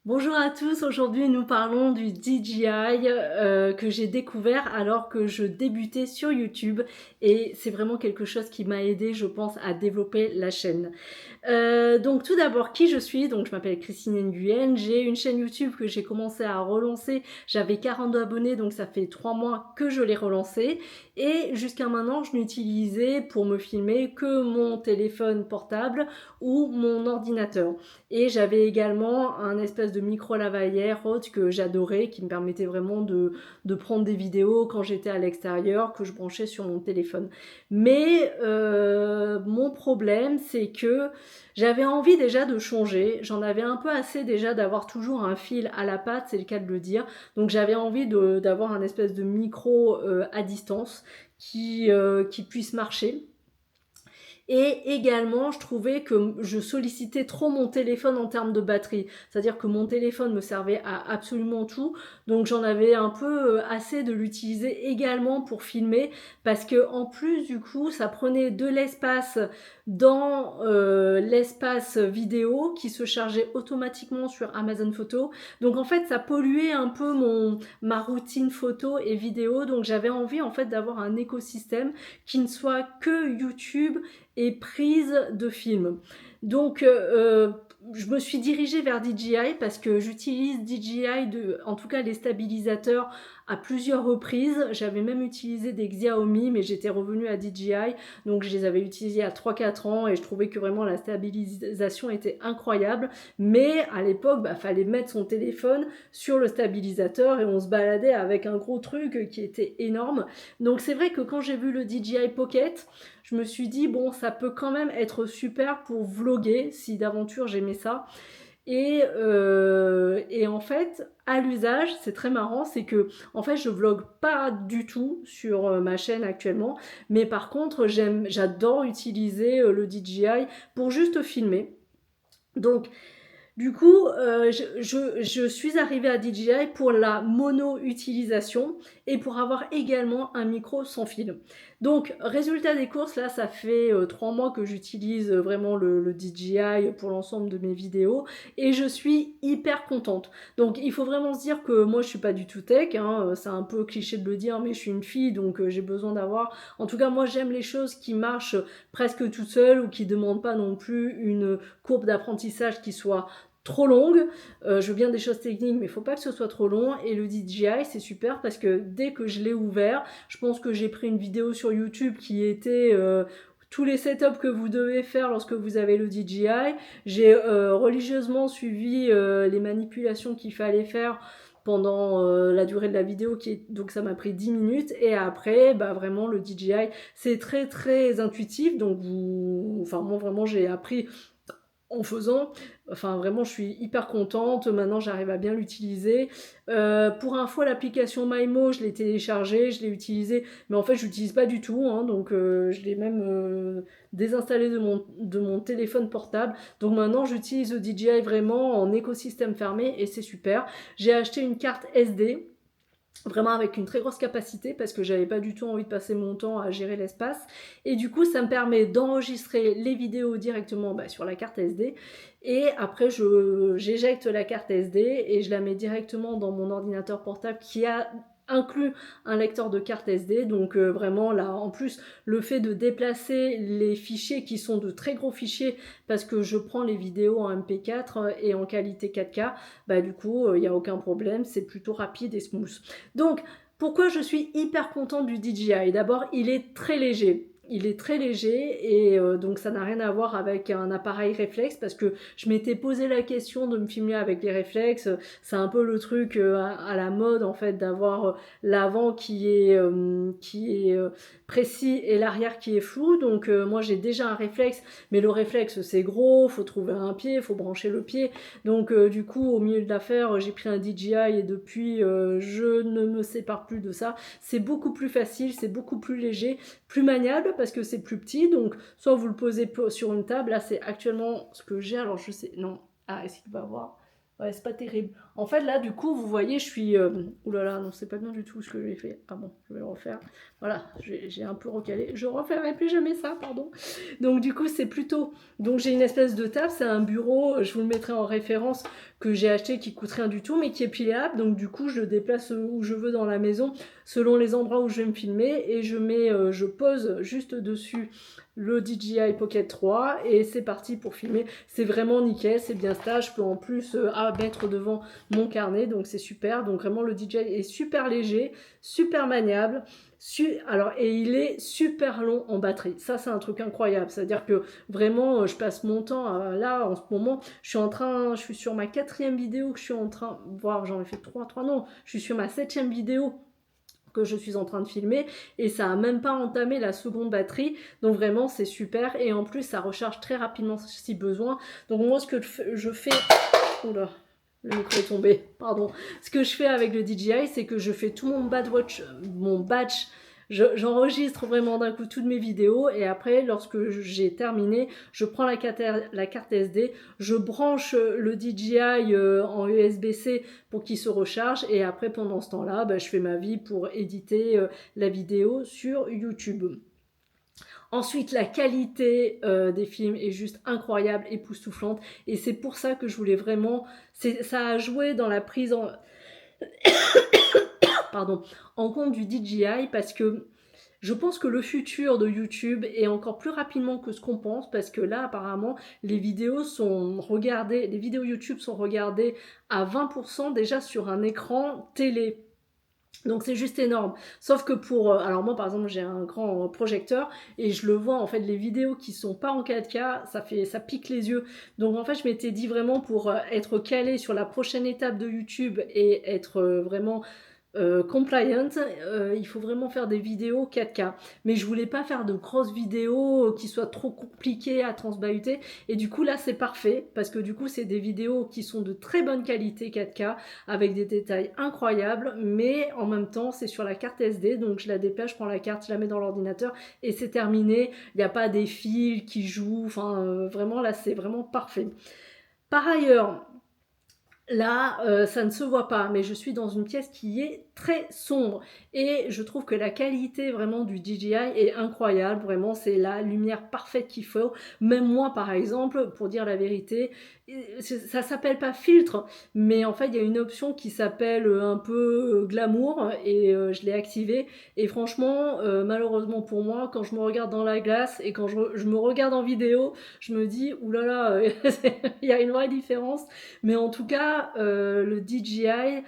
Bonjour à tous, aujourd'hui nous parlons du DJI que j'ai découvert alors que je débutais sur YouTube et c'est vraiment quelque chose qui m'a aidé je pense à développer la chaîne. Donc tout d'abord qui je suis, donc je m'appelle Christine Nguyen, j'ai une chaîne YouTube que j'ai commencé à relancer, j'avais 42 abonnés donc ça fait 3 mois que je l'ai relancée et jusqu'à maintenant je n'utilisais pour me filmer que mon téléphone portable ou mon ordinateur. Et j'avais également un espèce de micro lavalière haute que j'adorais, qui me permettait vraiment de prendre des vidéos quand j'étais à l'extérieur, que je branchais sur mon téléphone. Mais mon problème, c'est que j'avais envie déjà de changer. J'en avais un peu assez déjà d'avoir toujours un fil à la patte, c'est le cas de le dire. Donc j'avais envie d'avoir un espèce de micro à distance qui puisse marcher. Et également, je trouvais que je sollicitais trop mon téléphone en termes de batterie. C'est-à-dire que mon téléphone me servait à absolument tout. Donc j'en avais un peu assez de l'utiliser également pour filmer. Parce que en plus, du coup, ça prenait de l'espace dans l'espace vidéo qui se chargeait automatiquement sur Amazon Photo. Donc en fait, ça polluait un peu ma routine photo et vidéo. Donc j'avais envie en fait d'avoir un écosystème qui ne soit que YouTube et prise de film. Donc, je me suis dirigée vers DJI parce que j'utilise DJI, en tout cas les stabilisateurs, à plusieurs reprises. J'avais même utilisé des Xiaomi, mais j'étais revenue à DJI. Donc, je les avais utilisés à 3-4 ans et je trouvais que vraiment la stabilisation était incroyable. Mais à l'époque, fallait mettre son téléphone sur le stabilisateur et on se baladait avec un gros truc qui était énorme. Donc, c'est vrai que quand j'ai vu le DJI Pocket, je me suis dit, bon, ça peut quand même être super pour vlogger, si d'aventure j'aimais ça. Et en fait, à l'usage, c'est très marrant, c'est que en fait, je vlogue pas du tout sur ma chaîne actuellement, mais par contre, j'adore utiliser le DJI pour juste filmer. Donc, du coup, je suis arrivée à DJI pour la mono-utilisation et pour avoir également un micro sans fil. Donc, résultat des courses, là, ça fait 3 mois que j'utilise vraiment le DJI pour l'ensemble de mes vidéos et je suis hyper contente. Donc, il faut vraiment se dire que moi, je suis pas du tout tech, hein, c'est un peu cliché de le dire, mais je suis une fille, donc j'ai besoin d'avoir... En tout cas, moi, j'aime les choses qui marchent presque toutes seules ou qui demandent pas non plus une courbe d'apprentissage qui soit trop longue. Je veux bien des choses techniques, mais il faut pas que ce soit trop long. Et le DJI, c'est super parce que dès que je l'ai ouvert, je pense que j'ai pris une vidéo sur YouTube qui était tous les setups que vous devez faire lorsque vous avez le DJI. J'ai religieusement suivi les manipulations qu'il fallait faire pendant la durée de la vidéo donc ça m'a pris 10 minutes et après vraiment le DJI c'est très très intuitif donc moi vraiment j'ai appris en faisant. Enfin, vraiment, je suis hyper contente. Maintenant, j'arrive à bien l'utiliser. Pour info, l'application MyMo, je l'ai téléchargée, je l'ai utilisée, mais en fait, je l'utilise pas du tout. Hein, donc, je l'ai même désinstallé de mon téléphone portable. Donc, maintenant, j'utilise le DJI vraiment en écosystème fermé et c'est super. J'ai acheté une carte SD vraiment avec une très grosse capacité parce que j'avais pas du tout envie de passer mon temps à gérer l'espace et du coup ça me permet d'enregistrer les vidéos directement sur la carte SD et après j'éjecte la carte SD et je la mets directement dans mon ordinateur portable qui a inclut un lecteur de carte SD donc vraiment là en plus le fait de déplacer les fichiers qui sont de très gros fichiers parce que je prends les vidéos en MP4 et en qualité 4K du coup il n'y a aucun problème, c'est plutôt rapide et smooth. Donc, pourquoi je suis hyper contente du DJI? D'abord, il est très léger. Il est très léger et donc ça n'a rien à voir avec un appareil réflexe parce que je m'étais posé la question de me filmer avec les réflexes. C'est un peu le truc à la mode en fait d'avoir l'avant qui est précis et l'arrière qui est flou. Donc moi j'ai déjà un réflexe, mais le réflexe c'est gros, faut trouver un pied, faut brancher le pied. Donc du coup au milieu de l'affaire j'ai pris un DJI et depuis je ne me sépare plus de ça. C'est beaucoup plus facile, c'est beaucoup plus léger, plus maniable parce que c'est plus petit. Donc soit vous le posez sur une table, là c'est actuellement ce que j'ai. Alors je sais, non, est-ce qu'il va voir? Ouais, c'est pas terrible. En fait, là, du coup, vous voyez, je suis... Ouh là là, non, c'est pas bien du tout ce que j'ai fait. Ah bon, je vais le refaire. Voilà, j'ai un peu recalé. Je referai plus jamais ça, pardon. Donc, du coup, c'est plutôt... Donc, j'ai une espèce de table, c'est un bureau, je vous le mettrai en référence, que j'ai acheté qui coûte rien du tout mais qui est pliable, donc du coup je le déplace où je veux dans la maison selon les endroits où je vais me filmer et je pose juste dessus le DJI Pocket 3 et c'est parti pour filmer. C'est vraiment nickel, c'est bien ça. Je peux en plus mettre devant mon carnet, donc c'est super. Donc vraiment le DJI est super léger, super maniable. Alors, et il est super long en batterie. Ça, c'est un truc incroyable. C'est-à-dire que vraiment, je passe mon temps là en ce moment. Je suis sur ma 4e vidéo que je suis en train, voire j'en ai fait 3, non, je suis sur ma 7e vidéo que je suis en train de filmer et ça a même pas entamé la seconde batterie, donc vraiment c'est super et en plus ça recharge très rapidement si besoin. Donc moi ce que je fais, oula, le micro est tombé, pardon, ce que je fais avec le DJI c'est que je fais tout mon batch, j'enregistre vraiment d'un coup toutes mes vidéos et après lorsque j'ai terminé je prends la carte SD, je branche le DJI en USB-C pour qu'il se recharge et après pendant ce temps-là je fais ma vie pour éditer la vidéo sur YouTube. Ensuite, la qualité des films est juste incroyable, époustouflante et c'est pour ça que je voulais vraiment, ça a joué dans la prise en compte du DJI parce que je pense que le futur de YouTube est encore plus rapidement que ce qu'on pense parce que là apparemment les vidéos YouTube sont regardées à 20% déjà sur un écran télé. Donc c'est juste énorme. Sauf que alors moi par exemple j'ai un grand projecteur et je le vois en fait les vidéos qui sont pas en 4K, ça pique les yeux. Donc en fait je m'étais dit vraiment pour être calé sur la prochaine étape de YouTube et être vraiment compliant, il faut vraiment faire des vidéos 4K. Mais je voulais pas faire de grosses vidéos qui soient trop compliquées à transbahuter. Et du coup là c'est parfait parce que du coup c'est des vidéos qui sont de très bonne qualité 4K avec des détails incroyables, mais en même temps c'est sur la carte SD, donc je la déplace, je prends la carte, je la mets dans l'ordinateur et c'est terminé. Il n'y a pas des fils qui jouent, enfin vraiment là c'est vraiment parfait. Par ailleurs, là, ça ne se voit pas, mais je suis dans une pièce qui est très sombre et je trouve que la qualité vraiment du DJI est incroyable. Vraiment, c'est la lumière parfaite qu'il faut. Même moi, par exemple, pour dire la vérité, ça s'appelle pas filtre, mais en fait, il y a une option qui s'appelle un peu glamour et je l'ai activée. Et franchement, malheureusement pour moi, quand je me regarde dans la glace et quand je me regarde en vidéo, je me dis, oulala, il y a une vraie différence. Mais en tout cas, le DJI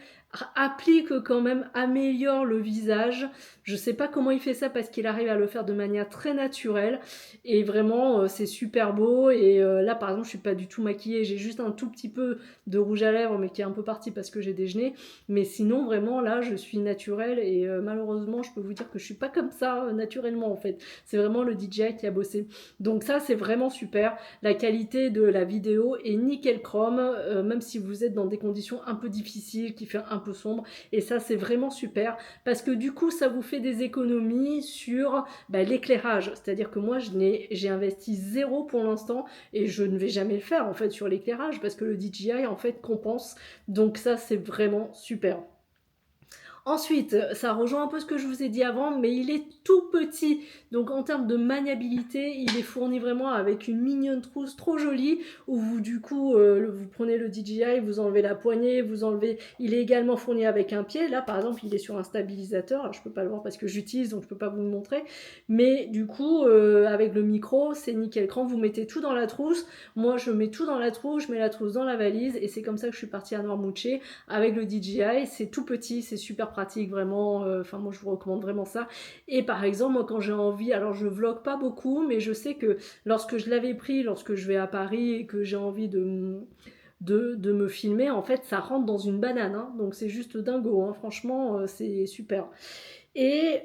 applique quand même, améliore le visage. Je sais pas comment il fait ça parce qu'il arrive à le faire de manière très naturelle et vraiment c'est super beau et là par exemple je suis pas du tout maquillée, j'ai juste un tout petit peu de rouge à lèvres mais qui est un peu parti parce que j'ai déjeuné, mais sinon vraiment là je suis naturelle et malheureusement je peux vous dire que je suis pas comme ça naturellement en fait, c'est vraiment le DJI qui a bossé. Donc ça c'est vraiment super, la qualité de la vidéo est nickel chrome, même si vous êtes dans des conditions un peu difficiles, qui fait un peu sombre, et ça c'est vraiment super, parce que du coup ça vous fait des économies sur l'éclairage, c'est-à-dire que moi j'ai investi 0 pour l'instant, et je ne vais jamais le faire en fait sur l'éclairage, parce que le DJI en fait compense, donc ça c'est vraiment super. Ensuite, ça rejoint un peu ce que je vous ai dit avant, mais il est tout petit. Donc en termes de maniabilité, il est fourni vraiment avec une mignonne trousse trop jolie, où vous du coup, vous prenez le DJI, vous enlevez la poignée, il est également fourni avec un pied. Là par exemple, il est sur un stabilisateur. Alors, je peux pas le voir parce que j'utilise, donc je peux pas vous le montrer. Mais du coup, avec le micro, c'est nickel cran. Vous mettez tout dans la trousse. Moi, je mets tout dans la trousse, je mets la trousse dans la valise, et c'est comme ça que je suis partie à Noirmoutier avec le DJI. C'est tout petit, c'est super pratique vraiment, enfin moi je vous recommande vraiment ça. Et par exemple moi quand j'ai envie, alors je vlog pas beaucoup, mais je sais que lorsque je l'avais pris, lorsque je vais à Paris et que j'ai envie de me filmer, en fait ça rentre dans une banane, hein. Donc c'est juste dingo, hein. Franchement c'est super. Et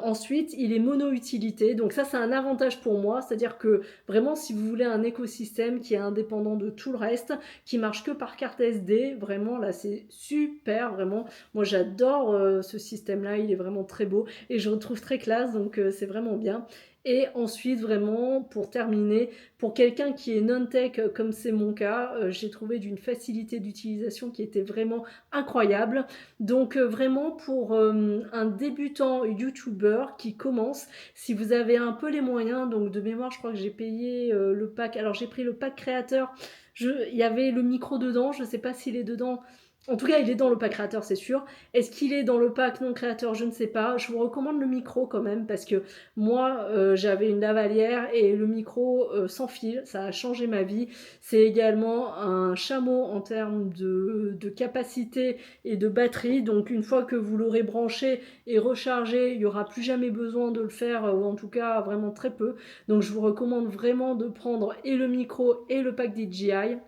ensuite, il est mono-utilité. Donc ça, c'est un avantage pour moi. C'est-à-dire que vraiment, si vous voulez un écosystème qui est indépendant de tout le reste, qui marche que par carte SD, vraiment, là, c'est super, vraiment. Moi, j'adore ce système-là. Il est vraiment très beau et je le trouve très classe. Donc, c'est vraiment bien. Et ensuite, vraiment, pour terminer, pour quelqu'un qui est non-tech, comme c'est mon cas, j'ai trouvé d'une facilité d'utilisation qui était vraiment incroyable. Donc vraiment pour un débutant YouTuber qui commence, si vous avez un peu les moyens, donc de mémoire je crois que j'ai payé le pack, alors j'ai pris le pack créateur, il y avait le micro dedans, je ne sais pas s'il est dedans. En tout cas, il est dans le pack créateur, c'est sûr. Est-ce qu'il est dans le pack non créateur? Je ne sais pas. Je vous recommande le micro quand même parce que moi, j'avais une lavalière et le micro sans fil, ça a changé ma vie. C'est également un chameau en termes de capacité et de batterie. Donc une fois que vous l'aurez branché et rechargé, il n'y aura plus jamais besoin de le faire, ou en tout cas vraiment très peu. Donc je vous recommande vraiment de prendre et le micro et le pack DJI.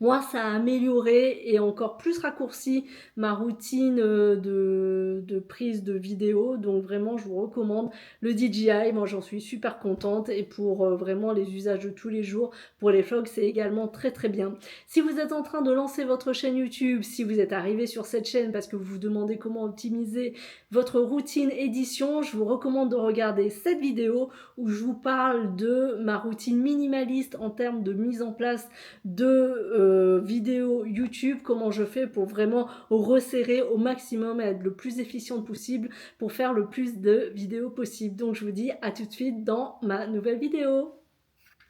Moi, ça a amélioré et encore plus raccourci ma routine de prise de vidéo. Donc vraiment, je vous recommande le DJI. Moi, j'en suis super contente. Et pour vraiment les usages de tous les jours, pour les vlogs, c'est également très très bien. Si vous êtes en train de lancer votre chaîne YouTube, si vous êtes arrivé sur cette chaîne parce que vous vous demandez comment optimiser votre routine édition, je vous recommande de regarder cette vidéo où je vous parle de ma routine minimaliste en termes de mise en place de vidéos YouTube, comment je fais pour vraiment resserrer au maximum et être le plus efficiente possible pour faire le plus de vidéos possible. Donc je vous dis à tout de suite dans ma nouvelle vidéo.